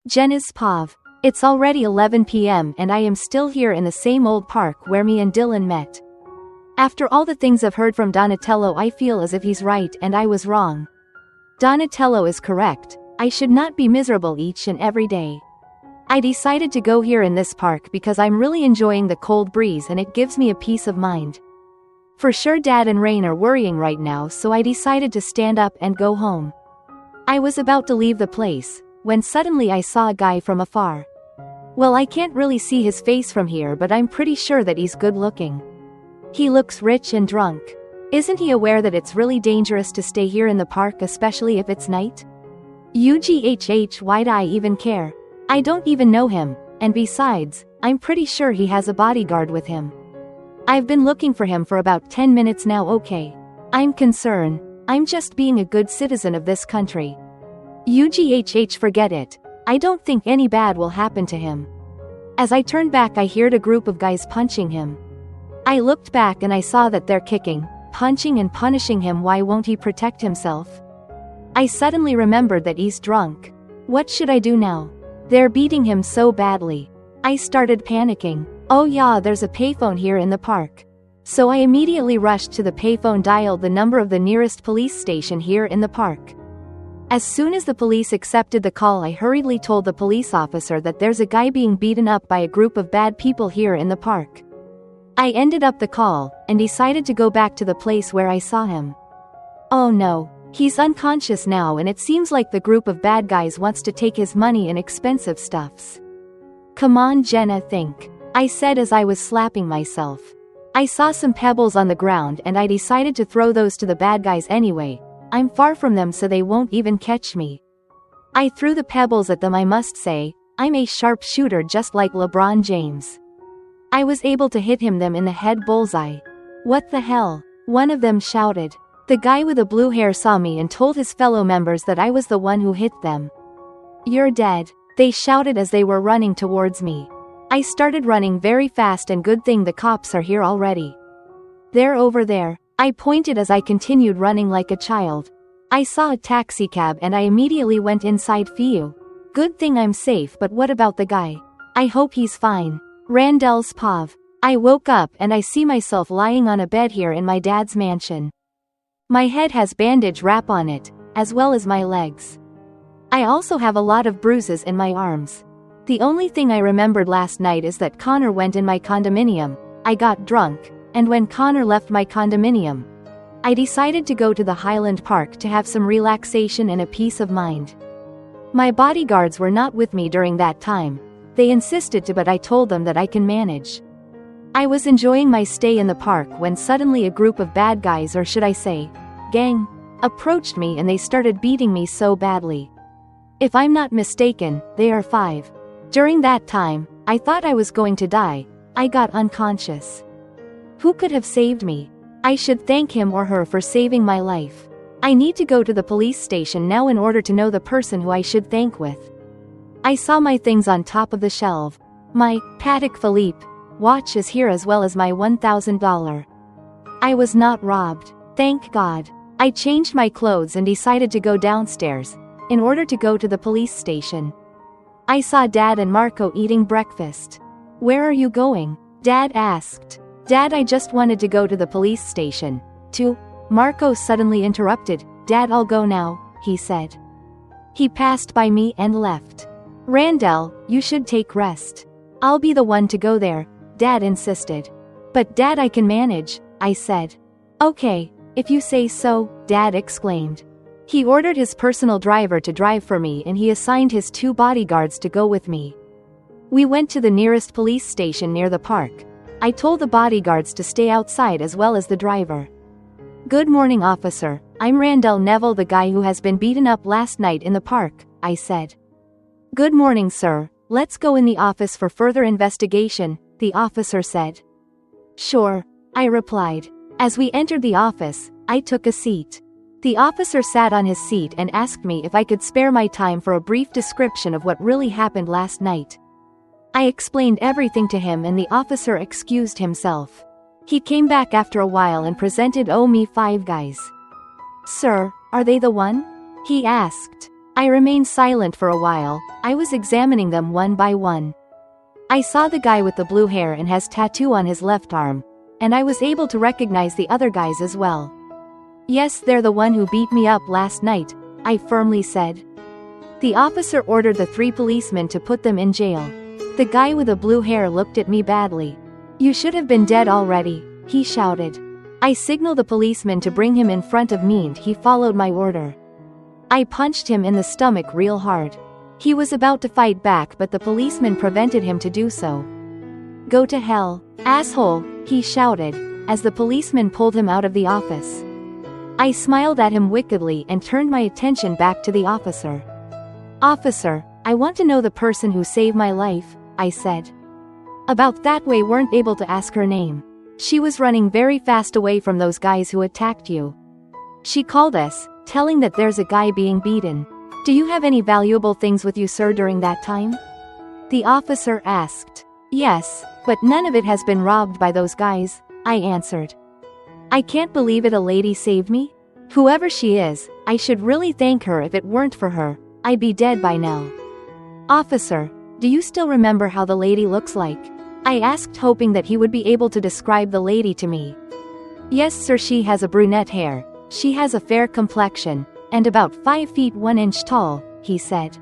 Jenna's Pav. It's already 11 p.m. and I am still here in the same old park where me and Dylan met. After all the things I've heard from Donatello, I feel as if he's right and I was wrong. Donatello is correct. I should not be miserable each and every day. I decided to go here in this park because I'm really enjoying the cold breeze and it gives me a peace of mind. For sure Dad and Rain are worrying right now, so I decided to stand up and go home. I was about to leave the place, when suddenly I saw a guy from afar. Well, I can't really see his face from here, but I'm pretty sure that he's good looking. He looks rich and drunk. Isn't he aware that it's really dangerous to stay here in the park, especially if it's night? UGHH, why'd I even care? I don't even know him, and besides, I'm pretty sure he has a bodyguard with him. I've been looking for him for about 10 minutes now. Okay. I'm concerned. I'm just being a good citizen of this country. UGHH, forget it. I don't think any bad will happen to him. As I turned back, I heard a group of guys punching him. I looked back and I saw that they're kicking, punching and punishing him. Why won't he protect himself? I suddenly remembered that he's drunk. What should I do now? They're beating him so badly. I started panicking. Oh yeah, there's a payphone here in the park. So I immediately rushed to the payphone, dialed the number of the nearest police station here in the park. As soon as the police accepted the call, I hurriedly told the police officer that there's a guy being beaten up by a group of bad people here in the park. I ended up the call, and decided to go back to the place where I saw him. Oh no. He's unconscious now, and it seems like the group of bad guys wants to take his money and expensive stuffs. Come on, Jenna, think, I said as I was slapping myself. I saw some pebbles on the ground and I decided to throw those to the bad guys anyway. I'm far from them, so they won't even catch me. I threw the pebbles at them. I must say, I'm a sharp shooter just like LeBron James. I was able to hit them in the head bullseye. What the hell? One of them shouted. The guy with the blue hair saw me and told his fellow members that I was the one who hit them. You're dead, they shouted as they were running towards me. I started running very fast, and good thing the cops are here already. They're over there, I pointed as I continued running like a child. I saw a taxi cab and I immediately went inside. Phew. Good thing I'm safe, but what about the guy? I hope he's fine. Randell's Pav. I woke up and I see myself lying on a bed here in my dad's mansion. My head has bandage wrap on it, as well as my legs. I also have a lot of bruises in my arms. The only thing I remembered last night is that Connor went in my condominium. I got drunk, and when Connor left my condominium, I decided to go to the Highland Park to have some relaxation and a peace of mind. My bodyguards were not with me during that time. They insisted to, but I told them that I can manage. I was enjoying my stay in the park when suddenly a group of bad guys, or should I say, gang, approached me and they started beating me so badly. If I'm not mistaken, they are 5. During that time, I thought I was going to die. I got unconscious. Who could have saved me? I should thank him or her for saving my life. I need to go to the police station now in order to know the person who I should thank with. I saw my things on top of the shelf. My Patek Philippe watch is here, as well as my $1,000. I was not robbed. Thank God. I changed my clothes and decided to go downstairs, in order to go to the police station. I saw Dad and Marco eating breakfast. Where are you going? Dad asked. Dad, I just wanted to go to the police station. To. Marco suddenly interrupted. Dad, I'll go now, he said. He passed by me and left. Randell, you should take rest. I'll be the one to go there, Dad insisted. But Dad, I can manage, I said. Okay, if you say so, Dad exclaimed. He ordered his personal driver to drive for me and he assigned his 2 bodyguards to go with me. We went to the nearest police station near the park. I told the bodyguards to stay outside as well as the driver. Good morning, officer. I'm Randell Neville, the guy who has been beaten up last night in the park, I said. Good morning, sir. Let's go in the office for further investigation, the officer said. Sure, I replied. As we entered the office, I took a seat. The officer sat on his seat and asked me if I could spare my time for a brief description of what really happened last night. I explained everything to him and the officer excused himself. He came back after a while and presented me 5 guys. Sir, are they the one? He asked. I remained silent for a while. I was examining them one by one. I saw the guy with the blue hair and has tattoo on his left arm, and I was able to recognize the other guys as well. Yes, they're the one who beat me up last night, I firmly said. The officer ordered the 3 policemen to put them in jail. The guy with the blue hair looked at me badly. You should have been dead already, he shouted. I signaled the policeman to bring him in front of me and he followed my order. I punched him in the stomach real hard. He was about to fight back but the policeman prevented him to do so. Go to hell, asshole, he shouted, as the policeman pulled him out of the office. I smiled at him wickedly and turned my attention back to the officer. Officer, I want to know the person who saved my life, I said. About that way weren't able to ask her name. She was running very fast away from those guys who attacked you. She called us, telling that there's a guy being beaten. Do you have any valuable things with you, sir, during that time? The officer asked. Yes, but none of it has been robbed by those guys, I answered. I can't believe it, a lady saved me? Whoever she is, I should really thank her. If it weren't for her, I'd be dead by now. Officer, do you still remember how the lady looks like? I asked, hoping that he would be able to describe the lady to me. Yes, sir, she has a brunette hair. She has a fair complexion, and about 5 feet 1 inch tall, he said.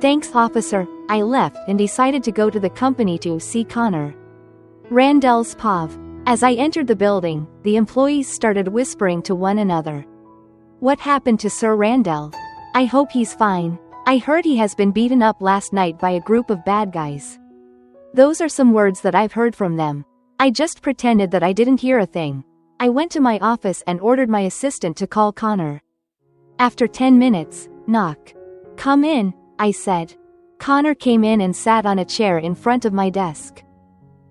Thanks, officer. I left and decided to go to the company to see Connor. Randell's POV. As I entered the building, the employees started whispering to one another. What happened to Sir Randell? I hope he's fine. I heard he has been beaten up last night by a group of bad guys. Those are some words that I've heard from them. I just pretended that I didn't hear a thing. I went to my office and ordered my assistant to call Connor. After 10 minutes, knock. Come in, I said. Connor came in and sat on a chair in front of my desk.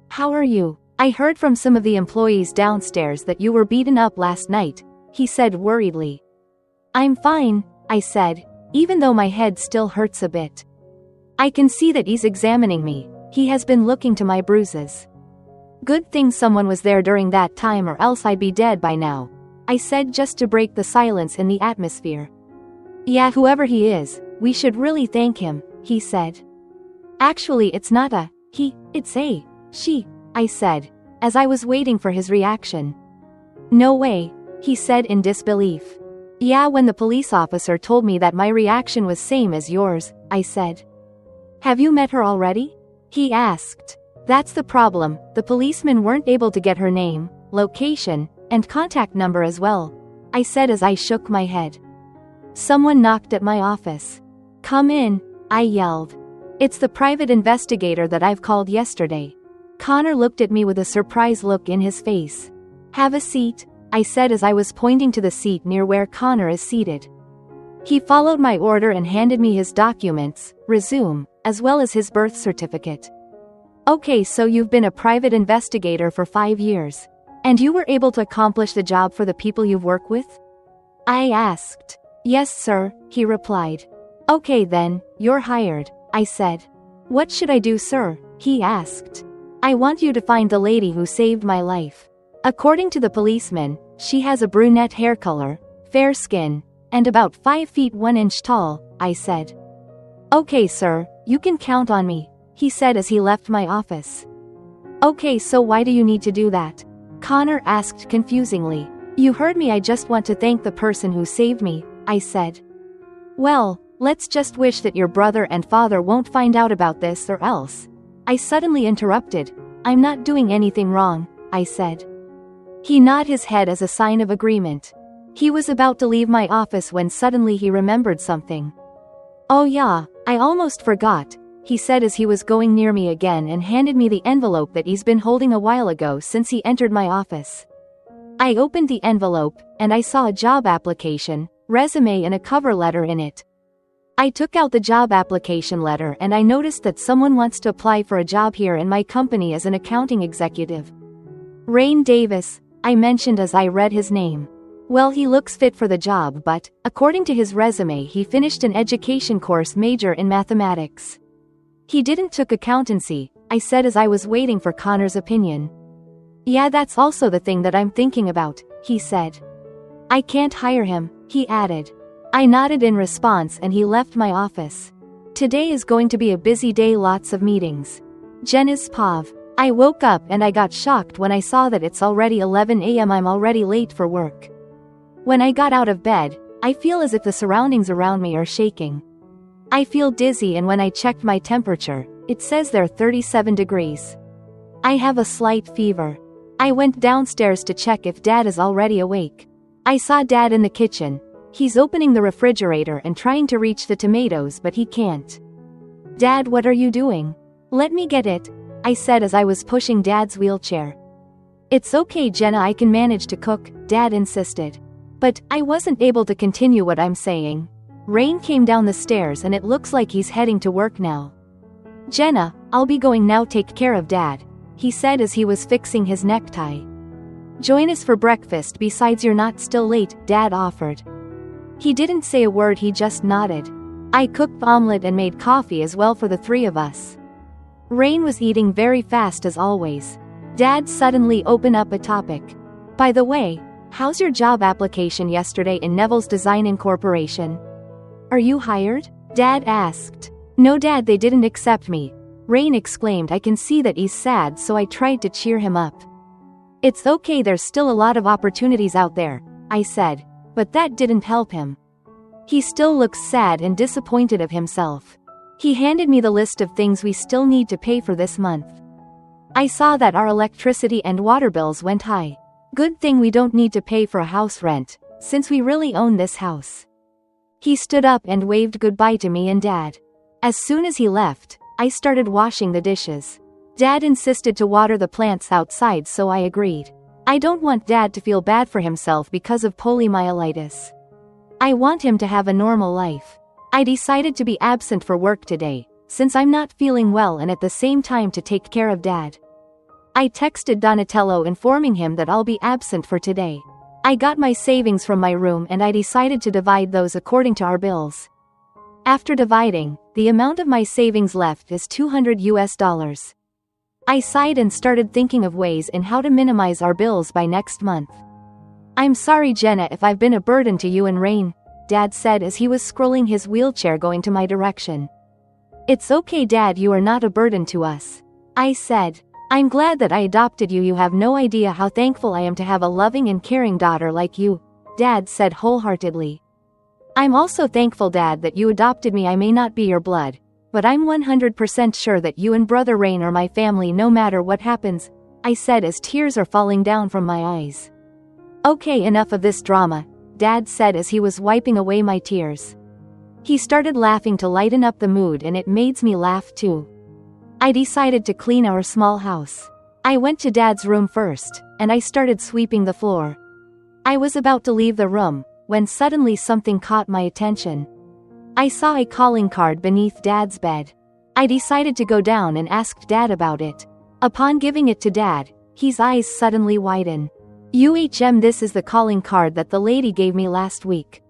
How are you? I heard from some of the employees downstairs that you were beaten up last night, he said worriedly. I'm fine, I said, even though my head still hurts a bit. I can see that he's examining me. He has been looking to my bruises. Good thing someone was there during that time or else I'd be dead by now, I said, just to break the silence in the atmosphere. Yeah, whoever he is, we should really thank him, he said. Actually, it's not a he, it's a she, I said, as I was waiting for his reaction. No way, he said in disbelief. Yeah, when the police officer told me that, my reaction was same as yours, I said. Have you met her already? He asked. That's the problem, the policemen weren't able to get her name, location, and contact number as well, I said as I shook my head. Someone knocked at my office. Come in, I yelled. It's the private investigator that I've called yesterday. Connor looked at me with a surprised look in his face. Have a seat, I said as I was pointing to the seat near where Connor is seated. He followed my order and handed me his documents, resume, as well as his birth certificate. Okay, so you've been a private investigator for 5 years. And you were able to accomplish the job for the people you've worked with? I asked. Yes, sir, he replied. Okay then, you're hired, I said. What should I do, sir? He asked. I want you to find the lady who saved my life. According to the policeman, she has a brunette hair color, fair skin, and about 5 feet 1 inch tall, I said. Okay, sir, you can count on me, he said as he left my office. Okay, so why do you need to do that? Connor asked confusingly. You heard me, I just want to thank the person who saved me, I said. Well, let's just wish that your brother and father won't find out about this or else. I suddenly interrupted. I'm not doing anything wrong, I said. He nodded his head as a sign of agreement. He was about to leave my office when suddenly he remembered something. Oh yeah, I almost forgot, he said as he was going near me again and handed me the envelope that he's been holding a while ago since he entered my office. I opened the envelope, and I saw a job application, resume and a cover letter in it. I took out the job application letter and I noticed that someone wants to apply for a job here in my company as an accounting executive. Rain Davis, I mentioned as I read his name. Well, he looks fit for the job, but, according to his resume, he finished an education course major in mathematics. He didn't took accountancy, I said as I was waiting for Connor's opinion. Yeah, that's also the thing that I'm thinking about, he said. I can't hire him, he added. I nodded in response and he left my office. Today is going to be a busy day, lots of meetings. Jenna's Pav. I woke up and I got shocked when I saw that it's already 11 a.m. I'm already late for work. When I got out of bed, I feel as if the surroundings around me are shaking. I feel dizzy, and when I checked my temperature, it says there 37 degrees. I have a slight fever. I went downstairs to check if Dad is already awake. I saw Dad in the kitchen. He's opening the refrigerator and trying to reach the tomatoes, but he can't. Dad, what are you doing? Let me get it, I said as I was pushing Dad's wheelchair. It's okay, Jenna, I can manage to cook, Dad insisted. But I wasn't able to continue what I'm saying. Rain came down the stairs and it looks like he's heading to work now. Jenna, I'll be going now, take care of Dad, he said as he was fixing his necktie. Join us for breakfast, besides you're not still late, Dad offered. He didn't say a word, he just nodded. I cooked omelet and made coffee as well for the three of us. Rain was eating very fast as always. Dad suddenly opened up a topic. By the way, how's your job application yesterday in Neville's Design Incorporation? Are you hired? Dad asked. No, Dad, they didn't accept me, Rain exclaimed. I can see that he's sad, so I tried to cheer him up. It's okay, there's still a lot of opportunities out there, I said, but that didn't help him. He still looks sad and disappointed of himself. He handed me the list of things we still need to pay for this month. I saw that our electricity and water bills went high. Good thing we don't need to pay for a house rent, since we really own this house. He stood up and waved goodbye to me and Dad. As soon as he left, I started washing the dishes. Dad insisted to water the plants outside, so I agreed. I don't want Dad to feel bad for himself because of poliomyelitis. I want him to have a normal life. I decided to be absent for work today, since I'm not feeling well, and at the same time to take care of Dad. I texted Donatello informing him that I'll be absent for today. I got my savings from my room and I decided to divide those according to our bills. After dividing, the amount of my savings left is $200. I sighed and started thinking of ways in how to minimize our bills by next month. I'm sorry, Jenna, if I've been a burden to you and Rain, Dad said as he was scrolling his wheelchair going to my direction. It's okay, Dad, you are not a burden to us, I said. I'm glad that I adopted you. You have no idea how thankful I am to have a loving and caring daughter like you, Dad said wholeheartedly. I'm also thankful, Dad, that you adopted me. I may not be your blood, but I'm 100% sure that you and Brother Rain are my family no matter what happens, I said as tears are falling down from my eyes. Okay, enough of this drama, Dad said as he was wiping away my tears. He started laughing to lighten up the mood, and it made me laugh too. I decided to clean our small house. I went to Dad's room first, and I started sweeping the floor. I was about to leave the room, when suddenly something caught my attention. I saw a calling card beneath Dad's bed. I decided to go down and asked Dad about it. Upon giving it to Dad, his eyes suddenly widened. This is the calling card that the lady gave me last week.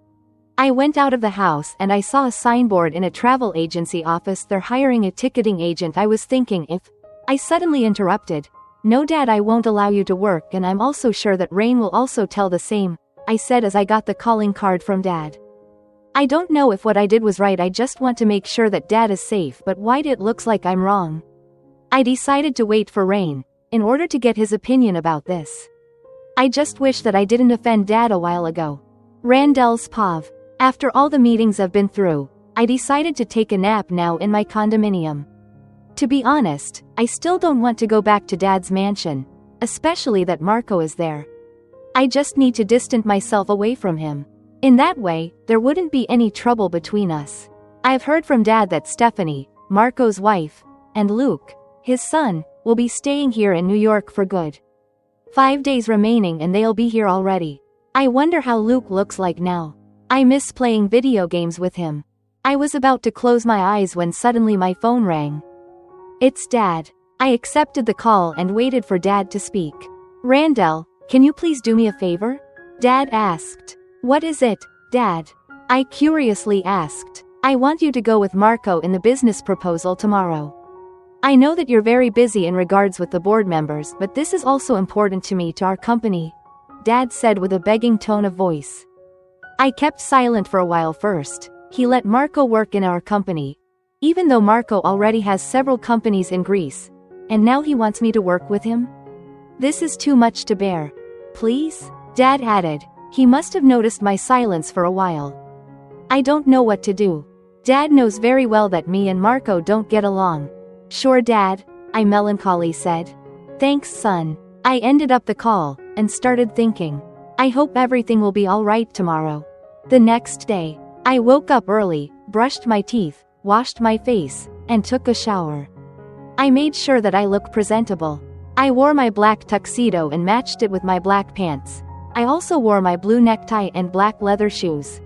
I went out of the house and I saw a signboard in a travel agency office. They're hiring a ticketing agent. I was thinking if... I suddenly interrupted. No, Dad, I won't allow you to work, and I'm also sure that Rain will also tell the same, I said as I got the calling card from Dad. I don't know if what I did was right. I just want to make sure that Dad is safe, but why it looks like I'm wrong. I decided to wait for Rain, in order to get his opinion about this. I just wish that I didn't offend Dad a while ago. Randell's Pav. After all the meetings I've been through, I decided to take a nap now in my condominium. To be honest, I still don't want to go back to Dad's mansion, especially that Marco is there. I just need to distance myself away from him. In that way, there wouldn't be any trouble between us. I've heard from Dad that Stephanie, Marco's wife, and Luke, his son, will be staying here in New York for good. 5 days remaining and they'll be here already. I wonder how Luke looks like now. I miss playing video games with him. I was about to close my eyes when suddenly my phone rang. It's Dad. I accepted the call and waited for Dad to speak. Randell, can you please do me a favor? Dad asked. What is it, Dad? I curiously asked. I want you to go with Marco in the business proposal tomorrow. I know that you're very busy in regards with the board members, but this is also important to me, to our company, Dad said with a begging tone of voice. I kept silent for a while first. He let Marco work in our company, even though Marco already has several companies in Greece, and now he wants me to work with him? This is too much to bear. Please? Dad added. He must have noticed my silence for a while. I don't know what to do. Dad knows very well that me and Marco don't get along. Sure, Dad, I melancholy said. Thanks, son. I ended up the call, and started thinking. I hope everything will be alright tomorrow. The next day, I woke up early, brushed my teeth, washed my face, and took a shower. I made sure that I looked presentable. I wore my black tuxedo and matched it with my black pants. I also wore my blue necktie and black leather shoes.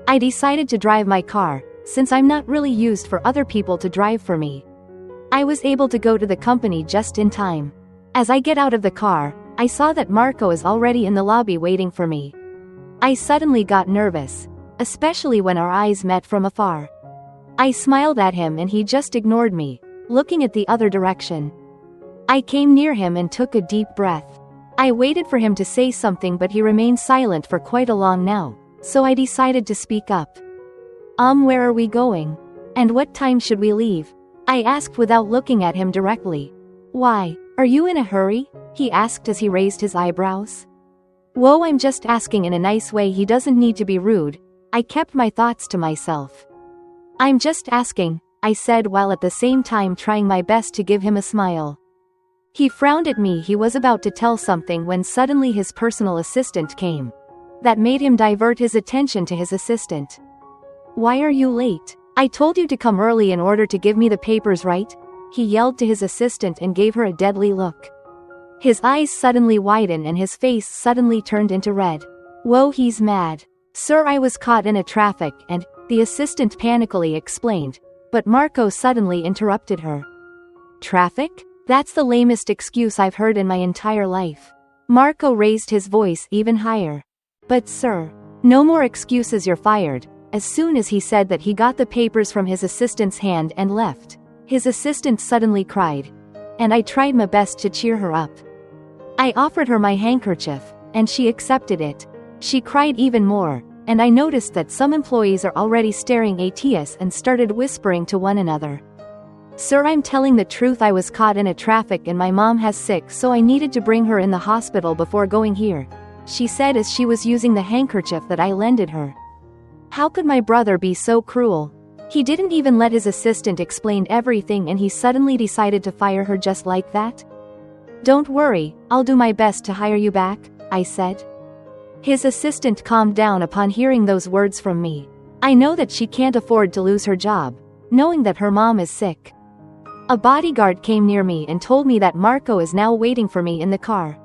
I decided to drive my car, since I'm not really used for other people to drive for me. I was able to go to the company just in time. As I get out of the car, I saw that Marco is already in the lobby waiting for me. I suddenly got nervous, especially when our eyes met from afar. I smiled at him and he just ignored me, looking at the other direction. I came near him and took a deep breath. I waited for him to say something, but he remained silent for quite a long now, so I decided to speak up. Where are we going? And what time should we leave? I asked without looking at him directly. Why, are you in a hurry? He asked as he raised his eyebrows. Whoa, I'm just asking in a nice way, he doesn't need to be rude. I kept my thoughts to myself. I'm just asking, I said while at the same time trying my best to give him a smile. He frowned at me. He was about to tell something when suddenly his personal assistant came. That made him divert his attention to his assistant. Why are you late? I told you to come early in order to give me the papers, right? He yelled to his assistant and gave her a deadly look. His eyes suddenly widened and his face suddenly turned into red. Whoa, he's mad. Sir, I was caught in a traffic and, the assistant panically explained, but Marco suddenly interrupted her. Traffic? That's the lamest excuse I've heard in my entire life. Marco raised his voice even higher. But sir, no more excuses, you're fired. As soon as he said that, he got the papers from his assistant's hand and left. His assistant suddenly cried, and I tried my best to cheer her up. I offered her my handkerchief, and she accepted it. She cried even more, and I noticed that some employees are already staring at us and started whispering to one another. Sir, I'm telling the truth. I was caught in a traffic and my mom has sick, so I needed to bring her in the hospital before going here, she said as she was using the handkerchief that I lended her. How could my brother be so cruel? He didn't even let his assistant explain everything and he suddenly decided to fire her just like that? Don't worry, I'll do my best to hire you back, I said. His assistant calmed down upon hearing those words from me. I know that she can't afford to lose her job, knowing that her mom is sick. A bodyguard came near me and told me that Marco is now waiting for me in the car.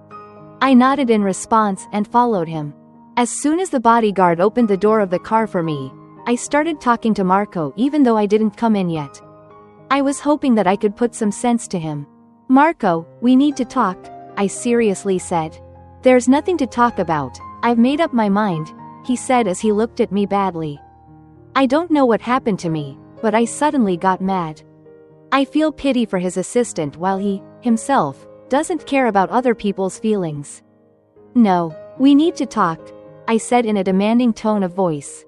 I nodded in response and followed him. As soon as the bodyguard opened the door of the car for me, I started talking to Marco even though I didn't come in yet. I was hoping that I could put some sense to him. Marco, we need to talk, I seriously said. There's nothing to talk about, I've made up my mind, he said as he looked at me badly. I don't know what happened to me, but I suddenly got mad. I feel pity for his assistant while he, himself, doesn't care about other people's feelings. No, we need to talk, I said in a demanding tone of voice.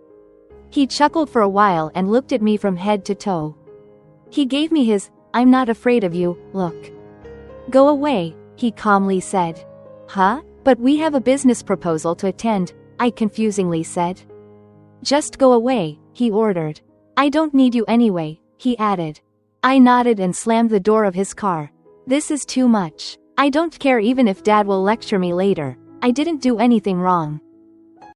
He chuckled for a while and looked at me from head to toe. He gave me his, I'm not afraid of you, look. Go away, he calmly said. Huh? But we have a business proposal to attend, I confusingly said. Just go away, he ordered. I don't need you anyway, he added. I nodded and slammed the door of his car. This is too much. I don't care even if Dad will lecture me later. I didn't do anything wrong.